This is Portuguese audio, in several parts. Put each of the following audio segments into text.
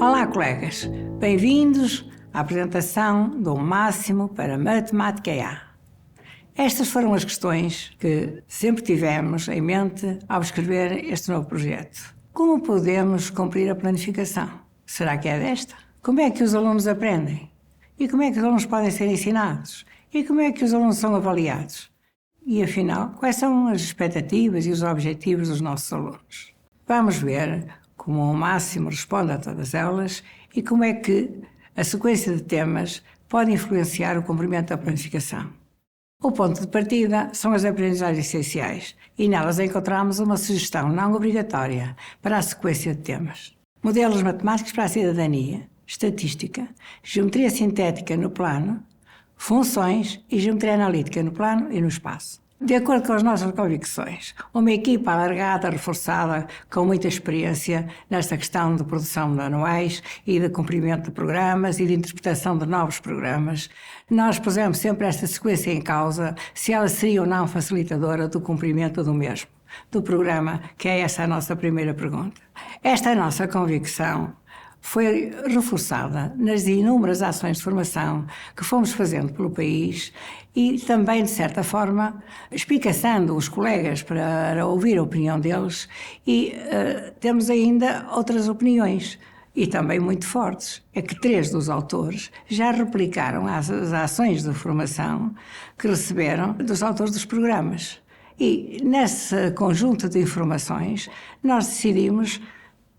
Olá, colegas. Bem-vindos à apresentação do Máximo para Matemática A. Estas foram as questões que sempre tivemos em mente ao escrever este novo projeto. Como podemos cumprir a planificação? Será que é desta? Como é que os alunos aprendem? E como é que os alunos podem ser ensinados? E como é que os alunos são avaliados? E, afinal, quais são as expectativas e os objetivos dos nossos alunos? Vamos ver como o Máximo responde a todas elas e como é que a sequência de temas pode influenciar o cumprimento da planificação. O ponto de partida são as aprendizagens essenciais e nelas encontramos uma sugestão não obrigatória para a sequência de temas. Modelos matemáticos para a cidadania, estatística, geometria sintética no plano, funções e geometria analítica no plano e no espaço. De acordo com as nossas convicções, uma equipa alargada, reforçada, com muita experiência nesta questão de produção de manuais e de cumprimento de programas e de interpretação de novos programas, nós pusemos sempre esta sequência em causa, se ela seria ou não facilitadora do cumprimento do mesmo, do programa, que é essa a nossa primeira pergunta. Esta é a nossa convicção foi reforçada nas inúmeras ações de formação que fomos fazendo pelo país e também, de certa forma, espicaçando os colegas para ouvir a opinião deles e temos ainda outras opiniões e também muito fortes. É que 3 dos autores já replicaram as ações de formação que receberam dos autores dos programas. E nesse conjunto de informações nós decidimos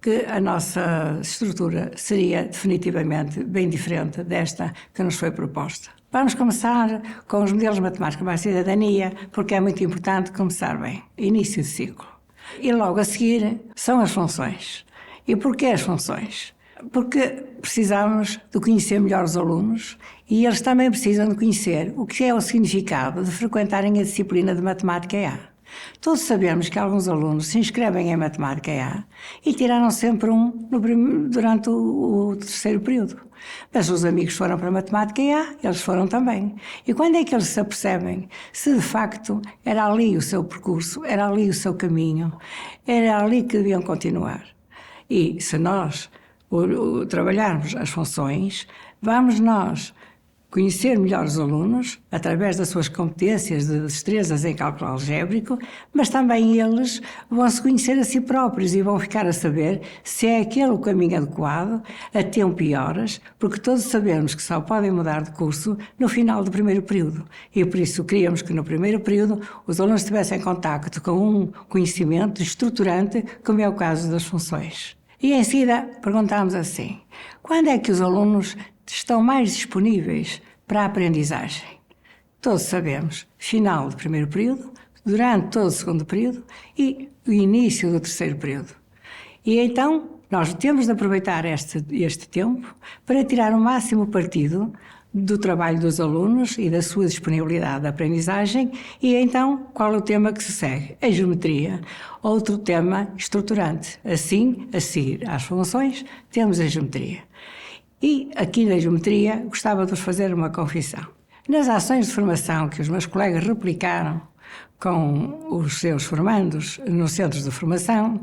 que a nossa estrutura seria definitivamente bem diferente desta que nos foi proposta. Vamos começar com os modelos matemáticos para a cidadania, porque é muito importante começar bem, início de ciclo. E logo a seguir são as funções. E porquê as funções? Porque precisamos de conhecer melhor os alunos e eles também precisam de conhecer o que é o significado de frequentarem a disciplina de Matemática A. Todos sabemos que alguns alunos se inscrevem em Matemática A e tiraram sempre durante o terceiro período. Mas os amigos foram para a Matemática A, eles foram também. E quando é que eles se apercebem se de facto era ali o seu percurso, era ali o seu caminho, era ali que deviam continuar? E se nós trabalharmos as funções, vamos nós conhecer melhor os alunos, através das suas competências de destrezas em cálculo algébrico, mas também eles vão se conhecer a si próprios e vão ficar a saber se é aquele o caminho adequado, a tempo e horas, porque todos sabemos que só podem mudar de curso no final do primeiro período. E por isso queríamos que no primeiro período os alunos tivessem contacto com um conhecimento estruturante, como é o caso das funções. E em seguida perguntámos assim: quando é que os alunos estão mais disponíveis para a aprendizagem? Todos sabemos, final do primeiro período, durante todo o segundo período e o início do terceiro período. E então nós temos de aproveitar este tempo para tirar o máximo partido do trabalho dos alunos e da sua disponibilidade de aprendizagem. E então, qual é o tema que se segue? A geometria, outro tema estruturante. Assim, a seguir às funções, temos a geometria. E aqui na geometria gostava de vos fazer uma confissão. Nas ações de formação que os meus colegas replicaram com os seus formandos nos centros de formação,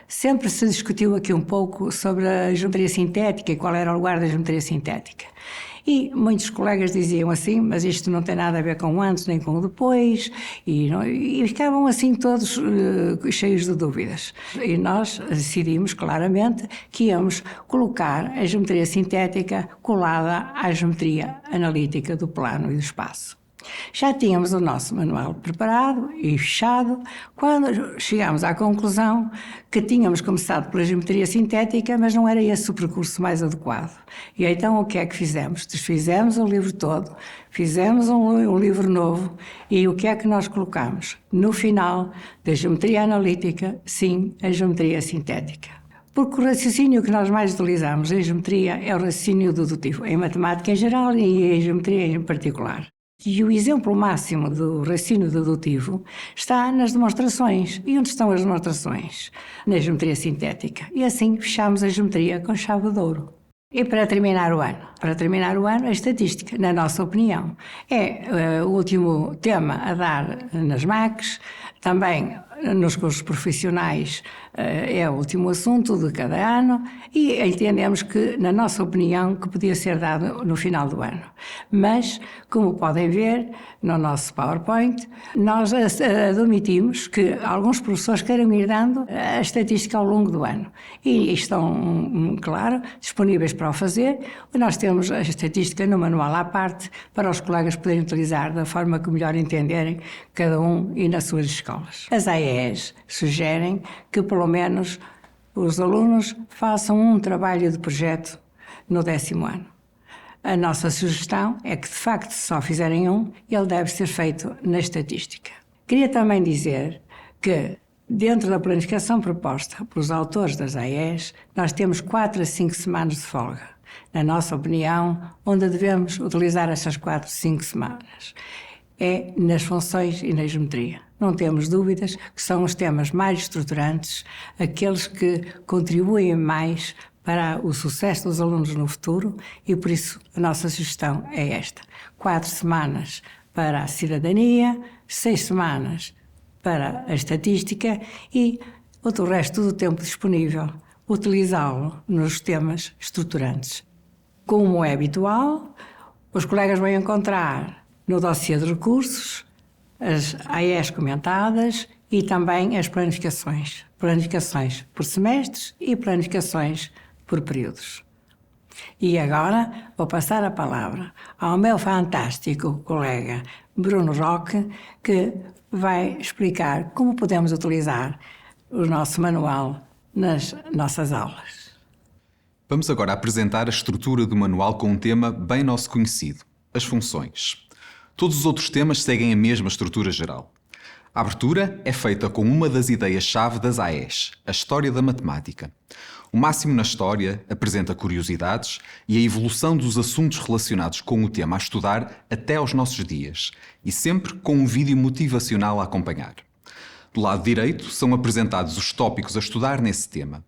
sempre se discutiu aqui um pouco sobre a geometria sintética e qual era o lugar da geometria sintética. E muitos colegas diziam assim, mas isto não tem nada a ver com o antes nem com o depois, e ficavam assim todos cheios de dúvidas. E nós decidimos claramente que íamos colocar a geometria sintética colada à geometria analítica do plano e do espaço. Já tínhamos o nosso manual preparado e fechado quando chegámos à conclusão que tínhamos começado pela geometria sintética, mas não era esse o percurso mais adequado. E então o que é que fizemos? Desfizemos o livro todo, fizemos um livro novo e o que é que nós colocamos? No final da geometria analítica, sim, a geometria sintética. Porque o raciocínio que nós mais utilizamos em geometria é o raciocínio dedutivo, em matemática em geral e em geometria em particular. E o exemplo máximo do raciocínio dedutivo está nas demonstrações. E onde estão as demonstrações? Na geometria sintética. E assim fechamos a geometria com chave de ouro. E para terminar o ano, a estatística, na nossa opinião, é o último tema a dar nas MACs, também nos cursos profissionais é o último assunto de cada ano e entendemos que, na nossa opinião, que podia ser dado no final do ano. Mas, como podem ver no nosso PowerPoint, nós admitimos que alguns professores queiram ir dando a estatística ao longo do ano e estão, claro, disponíveis para o fazer. Nós temos a estatística no manual à parte para os colegas poderem utilizar da forma que melhor entenderem, cada um e nas suas escolas. As AES sugerem que, pelo menos, os alunos façam um trabalho de projeto no 10º ano. A nossa sugestão é que, de facto, se só fizerem um, ele deve ser feito na estatística. Queria também dizer que, dentro da planificação proposta pelos autores das AES, nós temos 4 a 5 semanas de folga. Na nossa opinião, onde devemos utilizar essas 4 a 5 semanas é nas funções e na geometria. Não temos dúvidas que são os temas mais estruturantes, aqueles que contribuem mais para o sucesso dos alunos no futuro e, por isso, a nossa sugestão é esta. 4 semanas para a cidadania, 6 semanas para a estatística e o resto do tempo disponível, utilizá-lo nos temas estruturantes. Como é habitual, os colegas vão encontrar no dossiê de recursos as AES comentadas e também as planificações. Planificações por semestres e planificações por períodos. E agora vou passar a palavra ao meu fantástico colega Bruno Roque, que vai explicar como podemos utilizar o nosso manual nas nossas aulas. Vamos agora apresentar a estrutura do manual com um tema bem nosso conhecido, as funções. Todos os outros temas seguem a mesma estrutura geral. A abertura é feita com uma das ideias-chave das AES, a história da matemática. O Máximo na História apresenta curiosidades e a evolução dos assuntos relacionados com o tema a estudar até aos nossos dias, e sempre com um vídeo motivacional a acompanhar. Do lado direito são apresentados os tópicos a estudar nesse tema.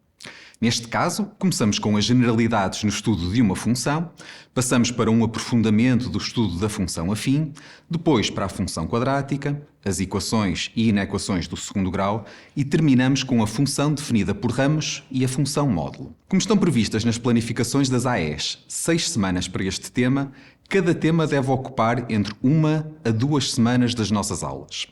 Neste caso, começamos com as generalidades no estudo de uma função, passamos para um aprofundamento do estudo da função afim, depois para a função quadrática, as equações e inequações do segundo grau e terminamos com a função definida por ramos e a função módulo. Como estão previstas nas planificações das AES 6 semanas para este tema, cada tema deve ocupar entre 1 a 2 semanas das nossas aulas.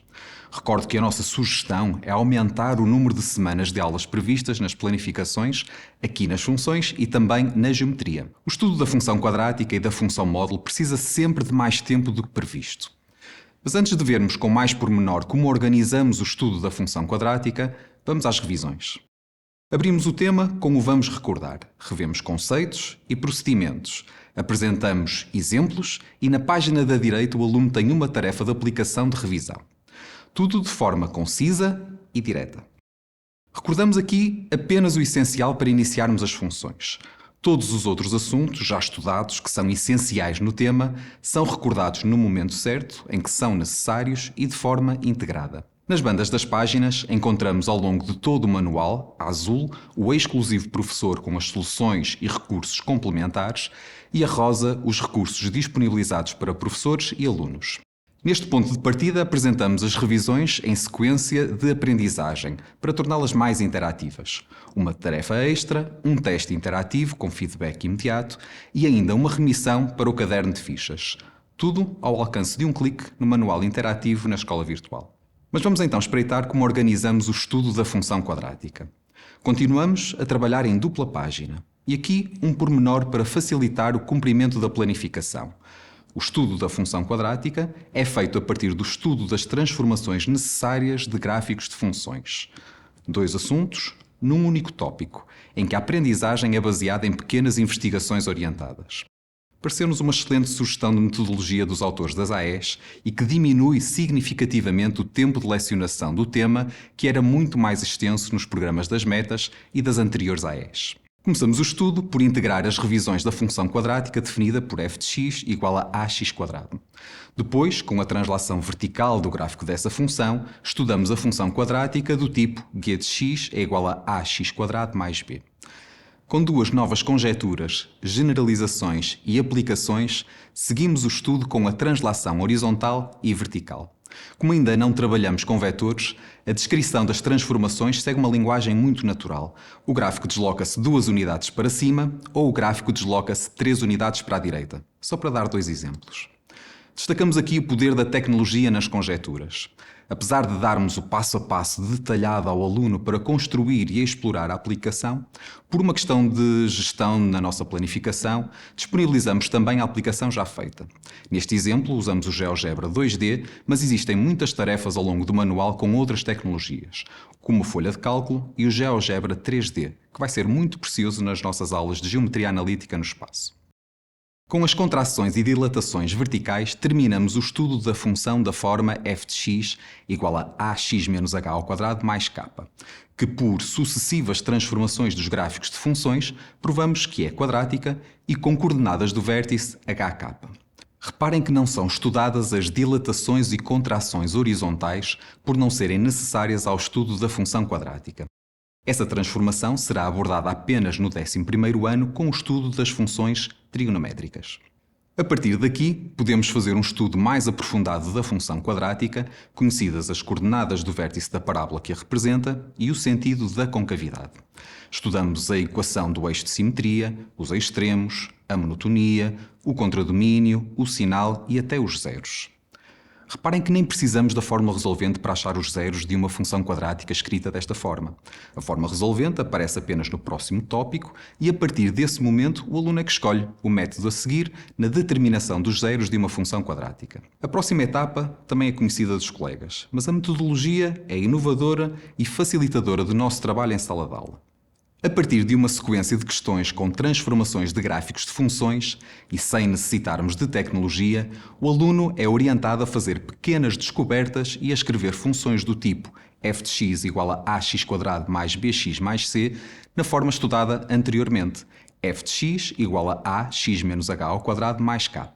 Recordo que a nossa sugestão é aumentar o número de semanas de aulas previstas nas planificações, aqui nas funções e também na geometria. O estudo da função quadrática e da função módulo precisa sempre de mais tempo do que previsto. Mas antes de vermos com mais pormenor como organizamos o estudo da função quadrática, vamos às revisões. Abrimos o tema com o vamos recordar, revemos conceitos e procedimentos, apresentamos exemplos e na página da direita o aluno tem uma tarefa de aplicação de revisão. Tudo de forma concisa e direta. Recordamos aqui apenas o essencial para iniciarmos as funções. Todos os outros assuntos já estudados que são essenciais no tema são recordados no momento certo em que são necessários e de forma integrada. Nas bandas das páginas encontramos ao longo de todo o manual, a azul, o exclusivo professor com as soluções e recursos complementares e a rosa, os recursos disponibilizados para professores e alunos. Neste ponto de partida apresentamos as revisões em sequência de aprendizagem para torná-las mais interativas. Uma tarefa extra, um teste interativo com feedback imediato e ainda uma remissão para o caderno de fichas. Tudo ao alcance de um clique no manual interativo na escola virtual. Mas vamos então espreitar como organizamos o estudo da função quadrática. Continuamos a trabalhar em dupla página. E aqui um pormenor para facilitar o cumprimento da planificação. O estudo da função quadrática é feito a partir do estudo das transformações necessárias de gráficos de funções. 2 assuntos, num único tópico, em que a aprendizagem é baseada em pequenas investigações orientadas. Pareceu-nos uma excelente sugestão de metodologia dos autores das AES e que diminui significativamente o tempo de lecionação do tema, que era muito mais extenso nos programas das metas e das anteriores AES. Começamos o estudo por integrar as revisões da função quadrática definida por f de x igual a ax². Depois, com a translação vertical do gráfico dessa função, estudamos a função quadrática do tipo g de x é igual a ax² mais b. Com 2 novas conjecturas, generalizações e aplicações, seguimos o estudo com a translação horizontal e vertical. Como ainda não trabalhamos com vetores, a descrição das transformações segue uma linguagem muito natural. O gráfico desloca-se 2 unidades para cima ou o gráfico desloca-se 3 unidades para a direita. Só para dar 2 exemplos. Destacamos aqui o poder da tecnologia nas conjecturas. Apesar de darmos o passo a passo detalhado ao aluno para construir e explorar a aplicação, por uma questão de gestão na nossa planificação, disponibilizamos também a aplicação já feita. Neste exemplo, usamos o GeoGebra 2D, mas existem muitas tarefas ao longo do manual com outras tecnologias, como a folha de cálculo e o GeoGebra 3D, que vai ser muito precioso nas nossas aulas de geometria analítica no espaço. Com as contrações e dilatações verticais, terminamos o estudo da função da forma f de x igual a ax menos h ao quadrado mais k, que por sucessivas transformações dos gráficos de funções, provamos que é quadrática e com coordenadas do vértice hk. Reparem que não são estudadas as dilatações e contrações horizontais por não serem necessárias ao estudo da função quadrática. Essa transformação será abordada apenas no 11º ano com o estudo das funções trigonométricas. A partir daqui, podemos fazer um estudo mais aprofundado da função quadrática, conhecidas as coordenadas do vértice da parábola que a representa e o sentido da concavidade. Estudamos a equação do eixo de simetria, os extremos, a monotonia, o contradomínio, o sinal e até os zeros. Reparem que nem precisamos da fórmula resolvente para achar os zeros de uma função quadrática escrita desta forma. A fórmula resolvente aparece apenas no próximo tópico e, a partir desse momento, o aluno é que escolhe o método a seguir na determinação dos zeros de uma função quadrática. A próxima etapa também é conhecida dos colegas, mas a metodologia é inovadora e facilitadora do nosso trabalho em sala de aula. A partir de uma sequência de questões com transformações de gráficos de funções e sem necessitarmos de tecnologia, o aluno é orientado a fazer pequenas descobertas e a escrever funções do tipo f de x igual a ax² mais bx mais c na forma estudada anteriormente, f de x igual a ax menos h ao quadrado mais k,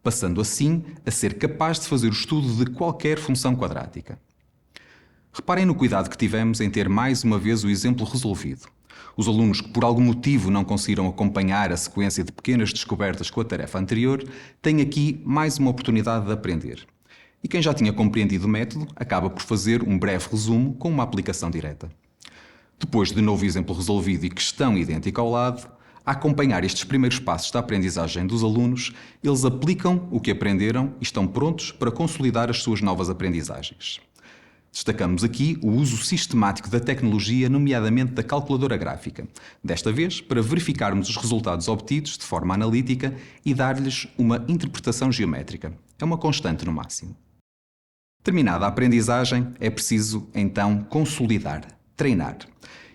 passando assim a ser capaz de fazer o estudo de qualquer função quadrática. Reparem no cuidado que tivemos em ter mais uma vez o exemplo resolvido. Os alunos que por algum motivo não conseguiram acompanhar a sequência de pequenas descobertas com a tarefa anterior, têm aqui mais uma oportunidade de aprender. E quem já tinha compreendido o método, acaba por fazer um breve resumo com uma aplicação direta. Depois de novo exemplo resolvido e questão idêntica ao lado, a acompanhar estes primeiros passos da aprendizagem dos alunos, eles aplicam o que aprenderam e estão prontos para consolidar as suas novas aprendizagens. Destacamos aqui o uso sistemático da tecnologia, nomeadamente da calculadora gráfica, desta vez para verificarmos os resultados obtidos de forma analítica e dar-lhes uma interpretação geométrica. É uma constante no máximo. Terminada a aprendizagem, é preciso, então, consolidar, treinar.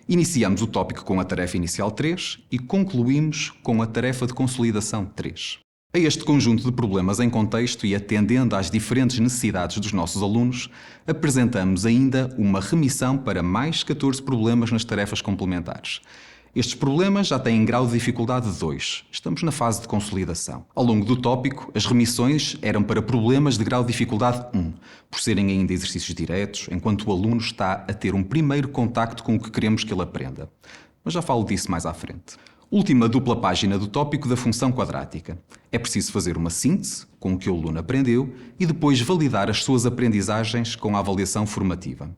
Iniciamos o tópico com a tarefa inicial 3 e concluímos com a tarefa de consolidação 3. A este conjunto de problemas em contexto e atendendo às diferentes necessidades dos nossos alunos, apresentamos ainda uma remissão para mais 14 problemas nas tarefas complementares. Estes problemas já têm grau de dificuldade 2. Estamos na fase de consolidação. Ao longo do tópico, as remissões eram para problemas de grau de dificuldade 1, por serem ainda exercícios diretos, enquanto o aluno está a ter um primeiro contacto com o que queremos que ele aprenda. Mas já falo disso mais à frente. Última dupla página do tópico da função quadrática. É preciso fazer uma síntese com o que o aluno aprendeu e depois validar as suas aprendizagens com a avaliação formativa.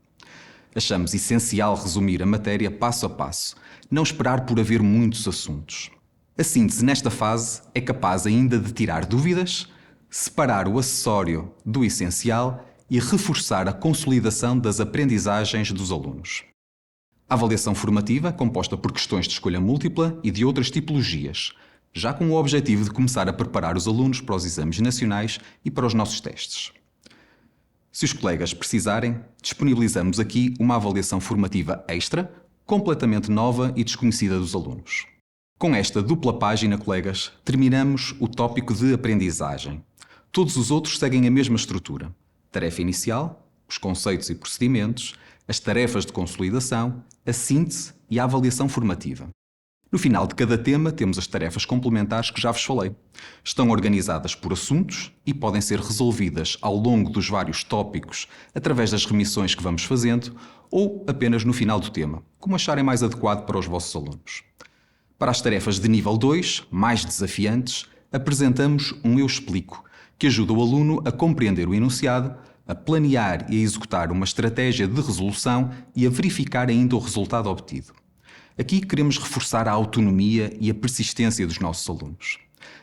Achamos essencial resumir a matéria passo a passo, não esperar por haver muitos assuntos. A síntese nesta fase é capaz ainda de tirar dúvidas, separar o acessório do essencial e reforçar a consolidação das aprendizagens dos alunos. A avaliação formativa, composta por questões de escolha múltipla e de outras tipologias, já com o objetivo de começar a preparar os alunos para os exames nacionais e para os nossos testes. Se os colegas precisarem, disponibilizamos aqui uma avaliação formativa extra, completamente nova e desconhecida dos alunos. Com esta dupla página, colegas, terminamos o tópico de aprendizagem. Todos os outros seguem a mesma estrutura. Tarefa inicial, os conceitos e procedimentos, as tarefas de consolidação, a síntese e a avaliação formativa. No final de cada tema temos as tarefas complementares que já vos falei. Estão organizadas por assuntos e podem ser resolvidas ao longo dos vários tópicos através das remissões que vamos fazendo ou apenas no final do tema, como acharem mais adequado para os vossos alunos. Para as tarefas de nível 2, mais desafiantes, apresentamos um Eu Explico, que ajuda o aluno a compreender o enunciado, a planear e a executar uma estratégia de resolução e a verificar ainda o resultado obtido. Aqui queremos reforçar a autonomia e a persistência dos nossos alunos.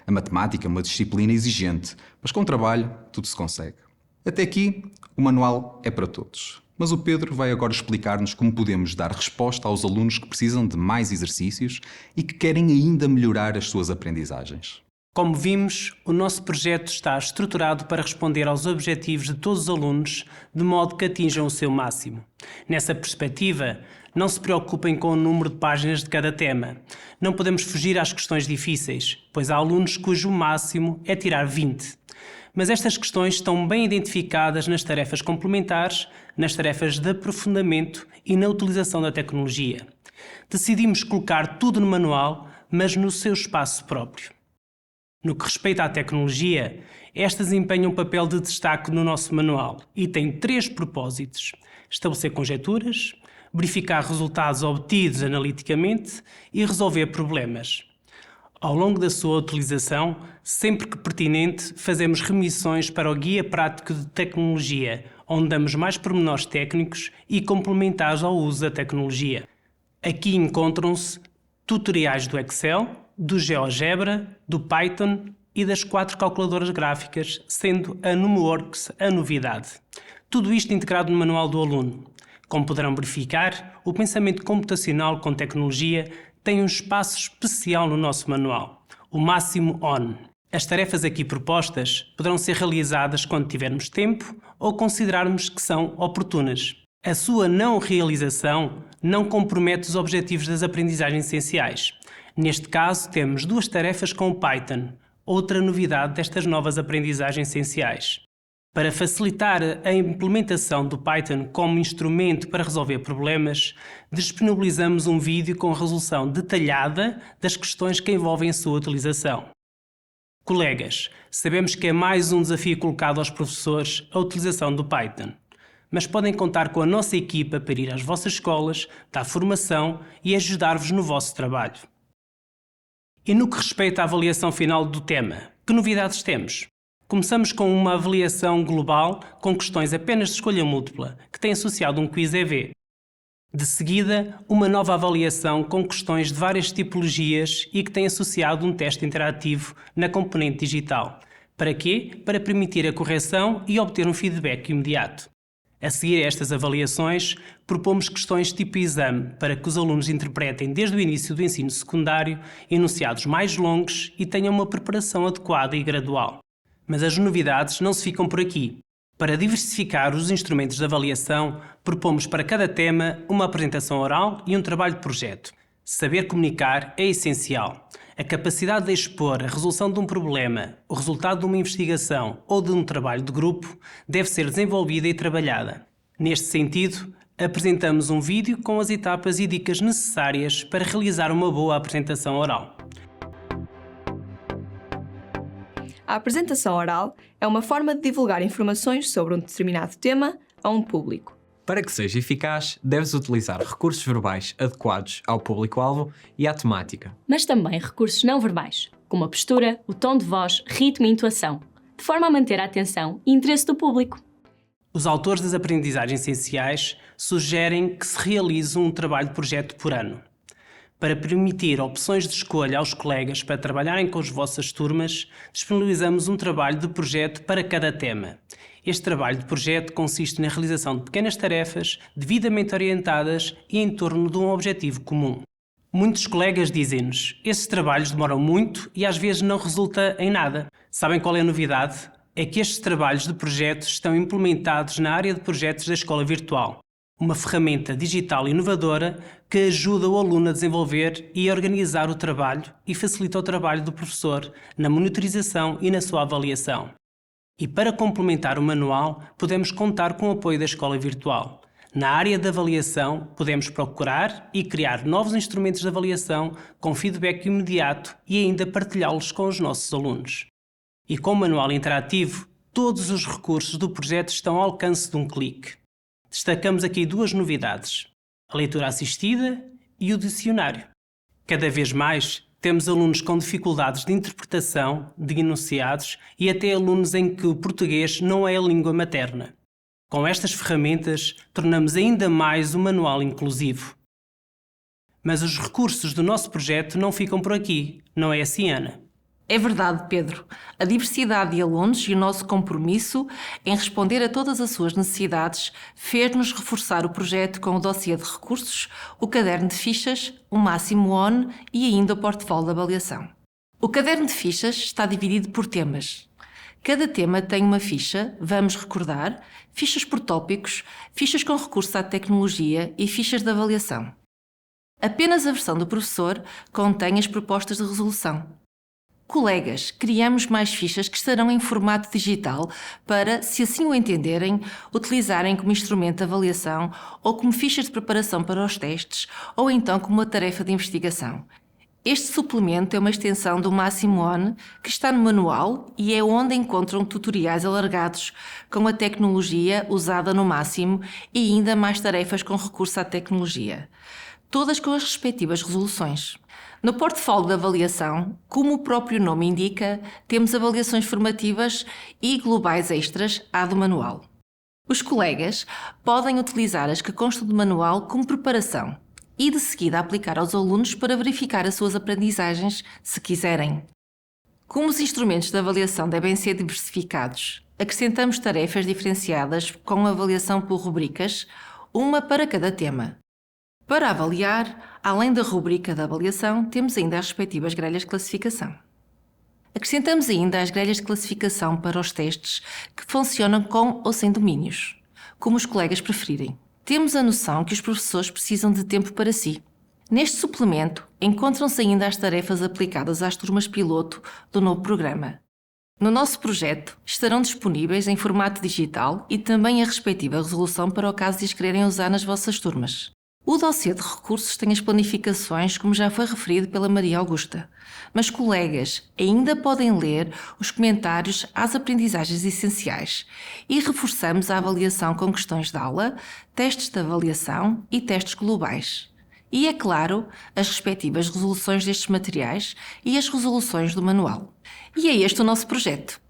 A matemática é uma disciplina exigente, mas com trabalho tudo se consegue. Até aqui, o manual é para todos. Mas o Pedro vai agora explicar-nos como podemos dar resposta aos alunos que precisam de mais exercícios e que querem ainda melhorar as suas aprendizagens. Como vimos, o nosso projeto está estruturado para responder aos objetivos de todos os alunos, de modo que atinjam o seu máximo. Nessa perspectiva, não se preocupem com o número de páginas de cada tema. Não podemos fugir às questões difíceis, pois há alunos cujo máximo é tirar 20. Mas estas questões estão bem identificadas nas tarefas complementares, nas tarefas de aprofundamento e na utilização da tecnologia. Decidimos colocar tudo no manual, mas no seu espaço próprio. No que respeita à tecnologia, esta desempenha um papel de destaque no nosso manual e tem 3 propósitos: estabelecer conjecturas, verificar resultados obtidos analiticamente e resolver problemas. Ao longo da sua utilização, sempre que pertinente, fazemos remissões para o Guia Prático de Tecnologia, onde damos mais pormenores técnicos e complementares ao uso da tecnologia. Aqui encontram-se tutoriais do Excel, do GeoGebra, do Python e das 4 calculadoras gráficas, sendo a NumWorks a novidade. Tudo isto integrado no manual do aluno. Como poderão verificar, o pensamento computacional com tecnologia tem um espaço especial no nosso manual, o Máximo ON. As tarefas aqui propostas poderão ser realizadas quando tivermos tempo ou considerarmos que são oportunas. A sua não realização não compromete os objetivos das aprendizagens essenciais. Neste caso, temos 2 tarefas com o Python, outra novidade destas novas aprendizagens essenciais. Para facilitar a implementação do Python como instrumento para resolver problemas, disponibilizamos um vídeo com resolução detalhada das questões que envolvem a sua utilização. Colegas, sabemos que é mais um desafio colocado aos professores a utilização do Python, mas podem contar com a nossa equipa para ir às vossas escolas, dar formação e ajudar-vos no vosso trabalho. E no que respeita à avaliação final do tema, que novidades temos? Começamos com uma avaliação global com questões apenas de escolha múltipla, que tem associado um quiz EV. De seguida, uma nova avaliação com questões de várias tipologias e que tem associado um teste interativo na componente digital. Para quê? Para permitir a correção e obter um feedback imediato. A seguir a estas avaliações, propomos questões tipo exame para que os alunos interpretem desde o início do ensino secundário enunciados mais longos e tenham uma preparação adequada e gradual. Mas as novidades não se ficam por aqui. Para diversificar os instrumentos de avaliação, propomos para cada tema uma apresentação oral e um trabalho de projeto. Saber comunicar é essencial. A capacidade de expor a resolução de um problema, o resultado de uma investigação ou de um trabalho de grupo deve ser desenvolvida e trabalhada. Neste sentido, apresentamos um vídeo com as etapas e dicas necessárias para realizar uma boa apresentação oral. A apresentação oral é uma forma de divulgar informações sobre um determinado tema a um público. Para que seja eficaz, deves utilizar recursos verbais adequados ao público-alvo e à temática. Mas também recursos não verbais, como a postura, o tom de voz, ritmo e intuação, de forma a manter a atenção e interesse do público. Os autores das aprendizagens essenciais sugerem que se realize um trabalho de projeto por ano. Para permitir opções de escolha aos colegas para trabalharem com as vossas turmas, disponibilizamos um trabalho de projeto para cada tema. Este trabalho de projeto consiste na realização de pequenas tarefas devidamente orientadas e em torno de um objetivo comum. Muitos colegas dizem-nos: esses trabalhos demoram muito e às vezes não resulta em nada. Sabem qual é a novidade? É que estes trabalhos de projeto estão implementados na área de projetos da Escola Virtual, uma ferramenta digital inovadora que ajuda o aluno a desenvolver e a organizar o trabalho e facilita o trabalho do professor na monitorização e na sua avaliação. E para complementar o manual, podemos contar com o apoio da Escola Virtual. Na área de avaliação, podemos procurar e criar novos instrumentos de avaliação com feedback imediato e ainda partilhá-los com os nossos alunos. E com o manual interativo, todos os recursos do projeto estão ao alcance de um clique. Destacamos aqui 2 novidades: a leitura assistida e o dicionário. Cada vez mais, temos alunos com dificuldades de interpretação de enunciados e até alunos em que o português não é a língua materna. Com estas ferramentas, tornamos ainda mais o manual inclusivo. Mas os recursos do nosso projeto não ficam por aqui, não é assim, Ana? É verdade, Pedro. A diversidade de alunos e o nosso compromisso em responder a todas as suas necessidades fez-nos reforçar o projeto com o dossiê de recursos, o caderno de fichas, o Máximo ON e ainda o portfólio de avaliação. O caderno de fichas está dividido por temas. Cada tema tem uma ficha, vamos recordar, fichas por tópicos, fichas com recurso à tecnologia e fichas de avaliação. Apenas a versão do professor contém as propostas de resolução. Colegas, criamos mais fichas que estarão em formato digital para, se assim o entenderem, utilizarem como instrumento de avaliação ou como fichas de preparação para os testes ou então como uma tarefa de investigação. Este suplemento é uma extensão do Máximo ON que está no manual e é onde encontram tutoriais alargados com a tecnologia usada no Máximo e ainda mais tarefas com recurso à tecnologia, todas com as respectivas resoluções. No portfólio de avaliação, como o próprio nome indica, temos avaliações formativas e globais extras à do manual. Os colegas podem utilizar as que constam do manual como preparação e de seguida aplicar aos alunos para verificar as suas aprendizagens, se quiserem. Como os instrumentos de avaliação devem ser diversificados, acrescentamos tarefas diferenciadas com avaliação por rubricas, uma para cada tema. Para avaliar, além da rubrica da avaliação, temos ainda as respectivas grelhas de classificação. Acrescentamos ainda as grelhas de classificação para os testes que funcionam com ou sem domínios, como os colegas preferirem. Temos a noção que os professores precisam de tempo para si. Neste suplemento, encontram-se ainda as tarefas aplicadas às turmas piloto do novo programa. No nosso projeto, estarão disponíveis em formato digital e também a respectiva resolução para o caso de as quererem usar nas vossas turmas. O dossiê de recursos tem as planificações, como já foi referido pela Maria Augusta, mas colegas ainda podem ler os comentários às aprendizagens essenciais e reforçamos a avaliação com questões de aula, testes de avaliação e testes globais. E, é claro, as respectivas resoluções destes materiais e as resoluções do manual. E é este o nosso projeto.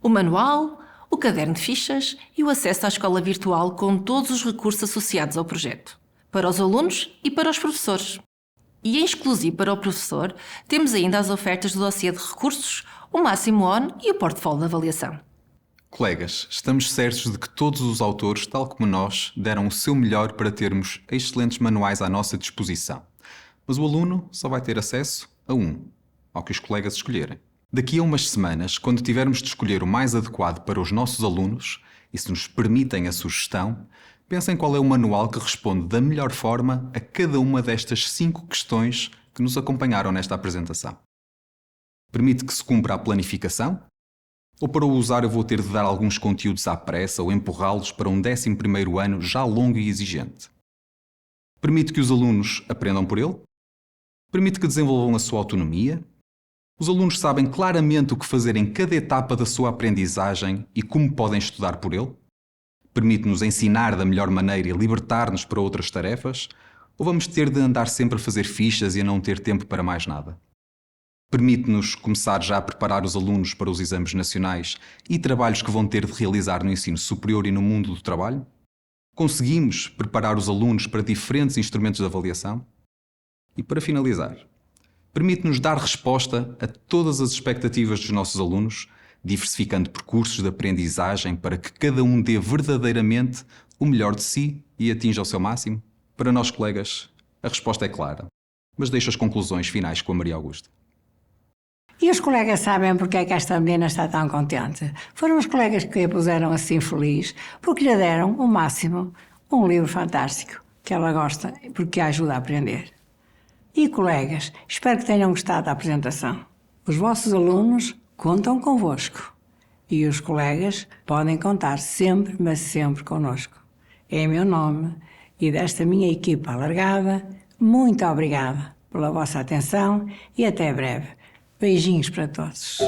O manual, o caderno de fichas e o acesso à escola virtual com todos os recursos associados ao projeto, para os alunos e para os professores. E em exclusivo para o professor, temos ainda as ofertas do dossiê de recursos, o Máximo ON e o portfólio de avaliação. Colegas, estamos certos de que todos os autores, tal como nós, deram o seu melhor para termos excelentes manuais à nossa disposição. Mas o aluno só vai ter acesso a um, ao que os colegas escolherem. Daqui a umas semanas, quando tivermos de escolher o mais adequado para os nossos alunos, e se nos permitem a sugestão, pensem qual é o manual que responde da melhor forma a cada uma destas 5 questões que nos acompanharam nesta apresentação. Permite que se cumpra a planificação? Ou para o usar eu vou ter de dar alguns conteúdos à pressa ou empurrá-los para um 11º ano já longo e exigente? Permite que os alunos aprendam por ele? Permite que desenvolvam a sua autonomia? Os alunos sabem claramente o que fazer em cada etapa da sua aprendizagem e como podem estudar por ele? Permite-nos ensinar da melhor maneira e libertar-nos para outras tarefas? Ou vamos ter de andar sempre a fazer fichas e a não ter tempo para mais nada? Permite-nos começar já a preparar os alunos para os exames nacionais e trabalhos que vão ter de realizar no ensino superior e no mundo do trabalho? Conseguimos preparar os alunos para diferentes instrumentos de avaliação? E para finalizar, permite-nos dar resposta a todas as expectativas dos nossos alunos, diversificando percursos de aprendizagem para que cada um dê verdadeiramente o melhor de si e atinja o seu máximo? Para nós, colegas, a resposta é clara, mas deixo as conclusões finais com a Maria Augusta. E os colegas sabem porque é que esta menina está tão contente? Foram os colegas que a puseram assim feliz, porque lhe deram o máximo, um livro fantástico, que ela gosta, porque a ajuda a aprender. E colegas, espero que tenham gostado da apresentação. Os vossos alunos contam convosco. E os colegas podem contar sempre, mas sempre connosco. Em meu nome e desta minha equipa alargada, muito obrigada pela vossa atenção e até breve. Beijinhos para todos.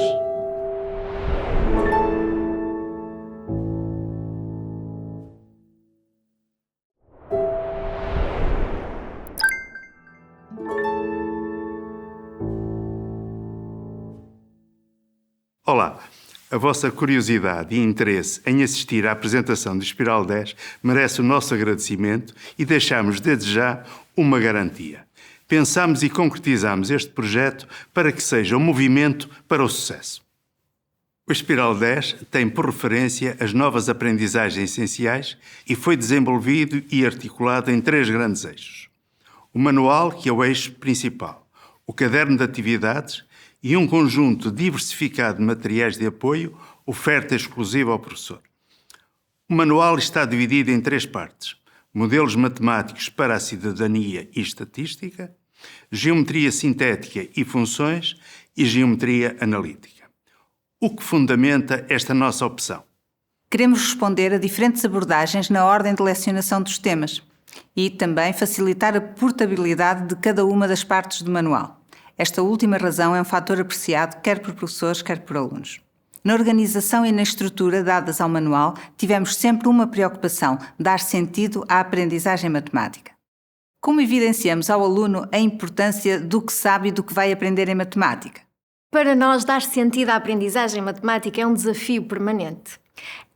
Olá, A vossa curiosidade e interesse em assistir à apresentação do Espiral 10 merece o nosso agradecimento e deixamos desde já uma garantia. Pensamos e concretizamos este projeto para que seja um movimento para o sucesso. O Espiral 10 tem por referência as novas aprendizagens essenciais e foi desenvolvido e articulado em 3 grandes eixos. O manual, que é o eixo principal, o caderno de atividades e um conjunto diversificado de materiais de apoio, oferta exclusiva ao professor. O manual está dividido em 3 partes: modelos matemáticos para a cidadania e estatística, geometria sintética e funções e geometria analítica. O que fundamenta esta nossa opção? Queremos responder a diferentes abordagens na ordem de lecionação dos temas e também facilitar a portabilidade de cada uma das partes do manual. Esta última razão é um fator apreciado quer por professores, quer por alunos. Na organização e na estrutura dadas ao manual, tivemos sempre uma preocupação: dar sentido à aprendizagem matemática. Como evidenciamos ao aluno a importância do que sabe e do que vai aprender em matemática? Para nós, dar sentido à aprendizagem matemática é um desafio permanente.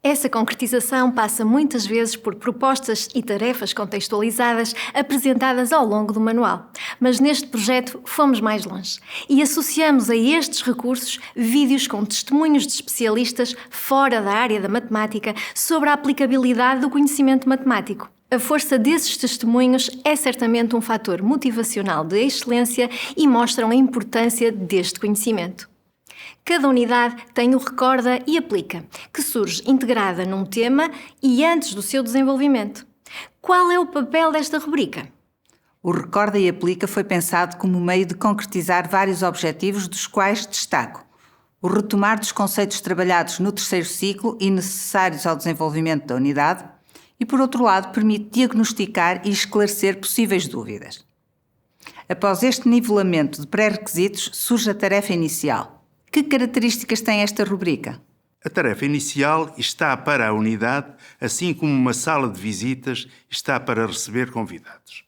Essa concretização passa muitas vezes por propostas e tarefas contextualizadas apresentadas ao longo do manual. Mas neste projeto fomos mais longe e associamos a estes recursos vídeos com testemunhos de especialistas fora da área da matemática sobre a aplicabilidade do conhecimento matemático. A força desses testemunhos é certamente um fator motivacional de excelência e mostram a importância deste conhecimento. Cada unidade tem o Recorda e Aplica, que surge integrada num tema e antes do seu desenvolvimento. Qual é o papel desta rubrica? O Recorda e Aplica foi pensado como meio de concretizar vários objetivos, dos quais destaco o retomar dos conceitos trabalhados no 3º ciclo e necessários ao desenvolvimento da unidade, e, por outro lado, permite diagnosticar e esclarecer possíveis dúvidas. Após este nivelamento de pré-requisitos, surge a tarefa inicial. Que características tem esta rubrica? A tarefa inicial está para a unidade, assim como uma sala de visitas está para receber convidados.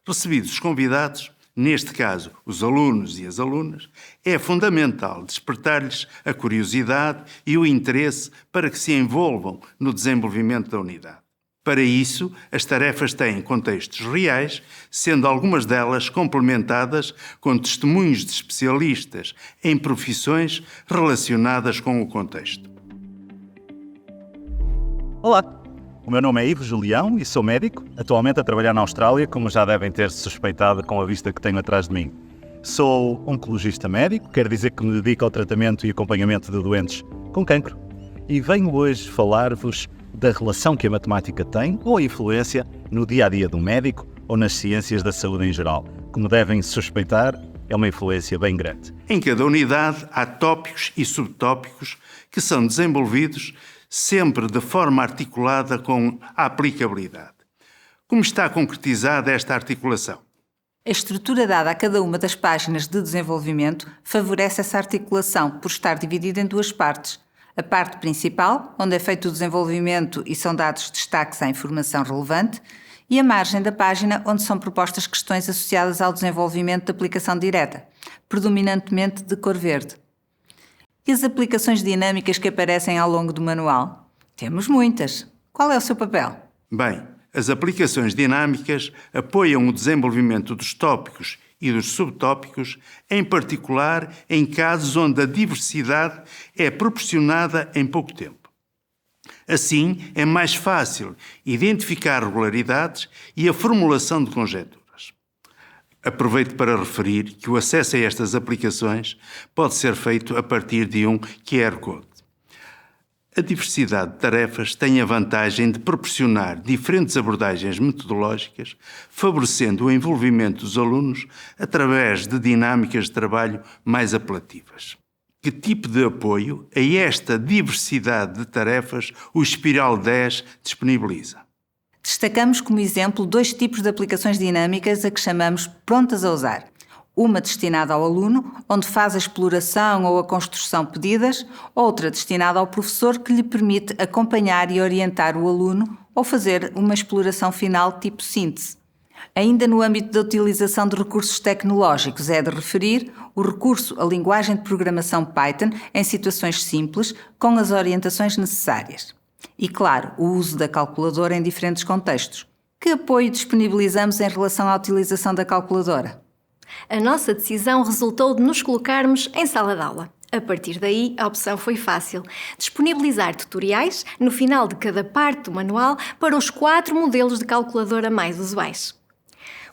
Recebidos os convidados, neste caso os alunos e as alunas, é fundamental despertar-lhes a curiosidade e o interesse para que se envolvam no desenvolvimento da unidade. Para isso, as tarefas têm contextos reais, sendo algumas delas complementadas com testemunhos de especialistas em profissões relacionadas com o contexto. Olá, o meu nome é Ivo Julião e sou médico, atualmente a trabalhar na Austrália, como já devem ter suspeitado com a vista que tenho atrás de mim. Sou oncologista médico, quer dizer que me dedico ao tratamento e acompanhamento de doentes com cancro. E venho hoje falar-vos da relação que a matemática tem ou a influência no dia-a-dia do médico ou nas ciências da saúde em geral. Como devem suspeitar, é uma influência bem grande. Em cada unidade há tópicos e subtópicos que são desenvolvidos sempre de forma articulada com a aplicabilidade. Como está concretizada esta articulação? A estrutura dada a cada uma das páginas de desenvolvimento favorece essa articulação por estar dividida em 2 partes. A parte principal, onde é feito o desenvolvimento e são dados destaques à informação relevante, e a margem da página, onde são propostas questões associadas ao desenvolvimento de aplicação direta, predominantemente de cor verde. E as aplicações dinâmicas que aparecem ao longo do manual? Temos muitas. Qual é o seu papel? Bem, as aplicações dinâmicas apoiam o desenvolvimento dos tópicos e dos subtópicos, em particular em casos onde a diversidade é proporcionada em pouco tempo. Assim, é mais fácil identificar regularidades e a formulação de conjecturas. Aproveito para referir que o acesso a estas aplicações pode ser feito a partir de um QR Code. A diversidade de tarefas tem a vantagem de proporcionar diferentes abordagens metodológicas, favorecendo o envolvimento dos alunos através de dinâmicas de trabalho mais apelativas. Que tipo de apoio a esta diversidade de tarefas o Espiral 10 disponibiliza? Destacamos como exemplo 2 tipos de aplicações dinâmicas a que chamamos prontas a usar. Uma destinada ao aluno, onde faz a exploração ou a construção pedidas, outra destinada ao professor, que lhe permite acompanhar e orientar o aluno ou fazer uma exploração final tipo síntese. Ainda no âmbito da utilização de recursos tecnológicos, é de referir o recurso à linguagem de programação Python em situações simples, com as orientações necessárias. E, claro, o uso da calculadora em diferentes contextos. Que apoio disponibilizamos em relação à utilização da calculadora? A nossa decisão resultou de nos colocarmos em sala de aula. A partir daí, a opção foi fácil. Disponibilizar tutoriais no final de cada parte do manual para os 4 modelos de calculadora mais usuais.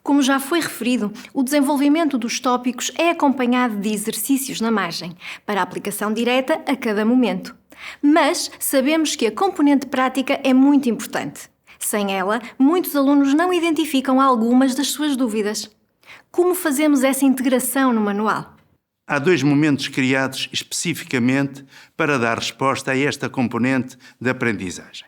Como já foi referido, o desenvolvimento dos tópicos é acompanhado de exercícios na margem, para aplicação direta a cada momento. Mas sabemos que a componente prática é muito importante. Sem ela, muitos alunos não identificam algumas das suas dúvidas. Como fazemos essa integração no manual? Há 2 momentos criados especificamente para dar resposta a esta componente de aprendizagem.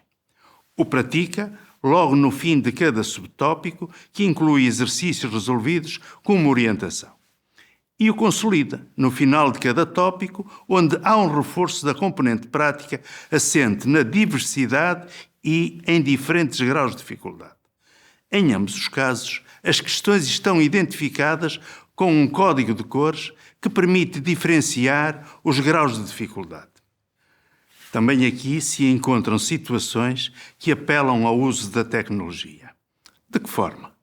O pratica, logo no fim de cada subtópico, que inclui exercícios resolvidos com uma orientação. E o consolida, no final de cada tópico, onde há um reforço da componente prática assente na diversidade e em diferentes graus de dificuldade. Em ambos os casos, as questões estão identificadas com um código de cores que permite diferenciar os graus de dificuldade. Também aqui se encontram situações que apelam ao uso da tecnologia. De que forma?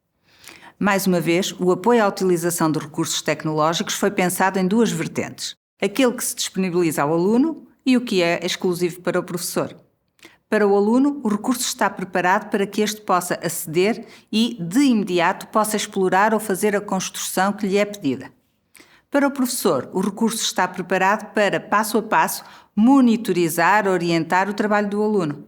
Mais uma vez, o apoio à utilização de recursos tecnológicos foi pensado em 2 vertentes. Aquele que se disponibiliza ao aluno e o que é exclusivo para o professor. Para o aluno, o recurso está preparado para que este possa aceder e, de imediato, possa explorar ou fazer a construção que lhe é pedida. Para o professor, o recurso está preparado para, passo a passo, monitorizar, orientar o trabalho do aluno.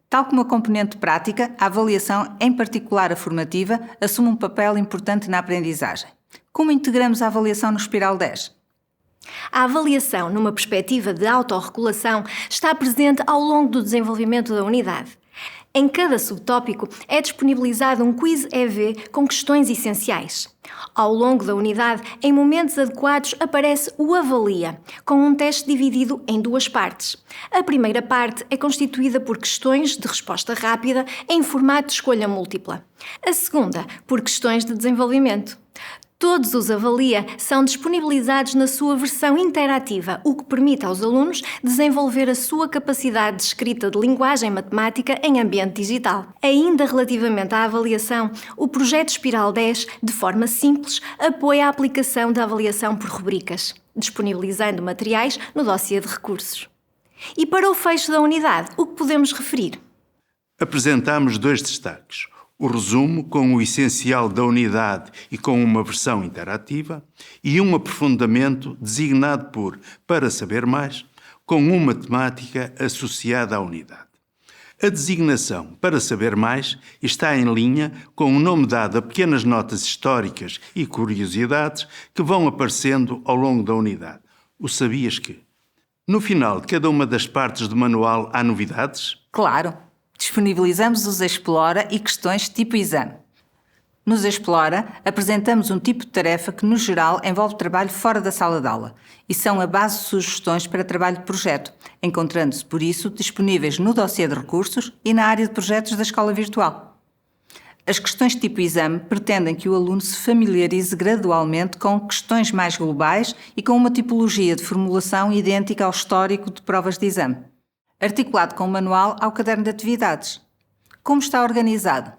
Tal como a componente prática, a avaliação, em particular a formativa, assume um papel importante na aprendizagem. Como integramos a avaliação no Espiral 10? A avaliação, numa perspectiva de autorregulação, está presente ao longo do desenvolvimento da unidade. Em cada subtópico é disponibilizado um quiz EV com questões essenciais. Ao longo da unidade, em momentos adequados, aparece o Avalia, com um teste dividido em 2 partes. A primeira parte é constituída por questões de resposta rápida em formato de escolha múltipla. A segunda, por questões de desenvolvimento. Todos os Avalia são disponibilizados na sua versão interativa, o que permite aos alunos desenvolver a sua capacidade de escrita de linguagem matemática em ambiente digital. Ainda relativamente à avaliação, o projeto Espiral 10, de forma simples, apoia a aplicação da avaliação por rubricas, disponibilizando materiais no dossiê de recursos. E para o fecho da unidade, o que podemos referir? Apresentamos 2 destaques. O resumo com o essencial da unidade e com uma versão interativa e um aprofundamento designado por Para Saber Mais, com uma temática associada à unidade. A designação Para Saber Mais está em linha com o nome dado a pequenas notas históricas e curiosidades que vão aparecendo ao longo da unidade. O sabias que? No final de cada uma das partes do manual há novidades? Claro! Disponibilizamos os Explora e questões tipo exame. Nos Explora, apresentamos um tipo de tarefa que, no geral, envolve trabalho fora da sala de aula e são a base de sugestões para trabalho de projeto, encontrando-se, por isso, disponíveis no dossiê de recursos e na área de projetos da escola virtual. As questões tipo exame pretendem que o aluno se familiarize gradualmente com questões mais globais e com uma tipologia de formulação idêntica ao histórico de provas de exame. Articulado com o manual ao caderno de atividades. Como está organizado?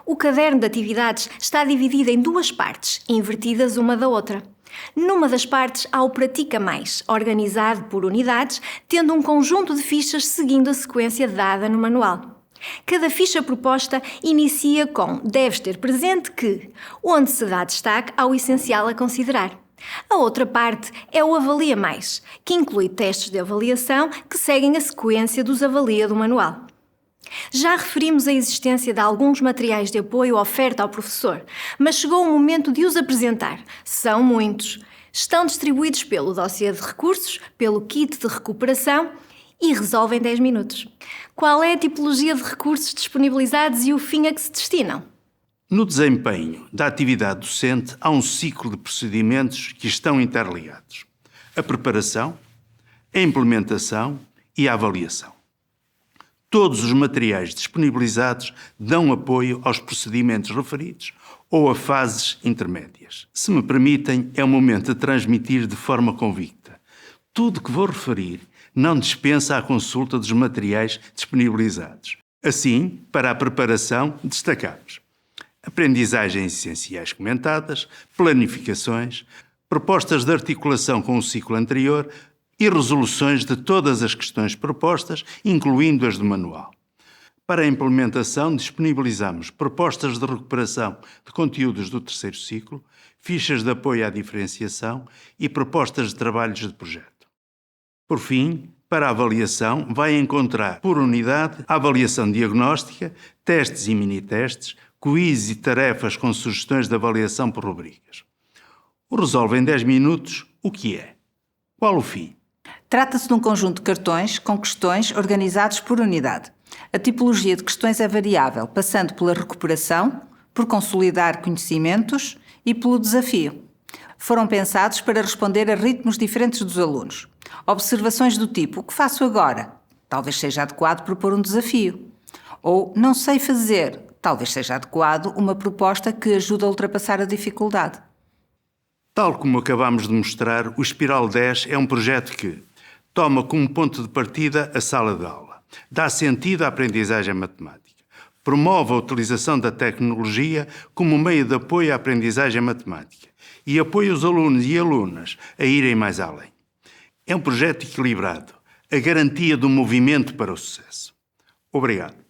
O caderno de atividades está dividido em 2 partes, invertidas uma da outra. Numa das partes há o Pratica Mais, organizado por unidades, tendo um conjunto de fichas seguindo a sequência dada no manual. Cada ficha proposta inicia com "deves ter presente que", onde se dá destaque ao essencial a considerar. A outra parte é o Avalia Mais, que inclui testes de avaliação que seguem a sequência dos Avalia do manual. Já referimos a existência de alguns materiais de apoio oferta ao professor, mas chegou o momento de os apresentar. São muitos. Estão distribuídos pelo dossiê de recursos, pelo kit de recuperação e resolvem 10 minutos. Qual é a tipologia de recursos disponibilizados e o fim a que se destinam? No desempenho da atividade docente, há um ciclo de procedimentos que estão interligados: a preparação, a implementação e a avaliação. Todos os materiais disponibilizados dão apoio aos procedimentos referidos ou a fases intermédias. Se me permitem, é o momento de transmitir de forma convicta. Tudo que vou referir não dispensa a consulta dos materiais disponibilizados. Assim, para a preparação, destacamos aprendizagens essenciais comentadas, planificações, propostas de articulação com o ciclo anterior e resoluções de todas as questões propostas, incluindo as do manual. Para a implementação, disponibilizamos propostas de recuperação de conteúdos do terceiro ciclo, fichas de apoio à diferenciação e propostas de trabalhos de projeto. Por fim, para a avaliação, vai encontrar, por unidade, a avaliação diagnóstica, testes e mini-testes, quiz e tarefas com sugestões de avaliação por rubricas. O Resolve em 10 minutos, o que é? Qual o fim? Trata-se de um conjunto de cartões com questões organizados por unidade. A tipologia de questões é variável, passando pela recuperação, por consolidar conhecimentos e pelo desafio. Foram pensados para responder a ritmos diferentes dos alunos. Observações do tipo: o que faço agora? Talvez seja adequado propor um desafio. Ou não sei fazer. Talvez seja adequado uma proposta que ajude a ultrapassar a dificuldade. Tal como acabamos de mostrar, o Espiral 10 é um projeto que toma como ponto de partida a sala de aula, dá sentido à aprendizagem matemática, promove a utilização da tecnologia como meio de apoio à aprendizagem matemática e apoia os alunos e alunas a irem mais além. É um projeto equilibrado, a garantia do movimento para o sucesso. Obrigado.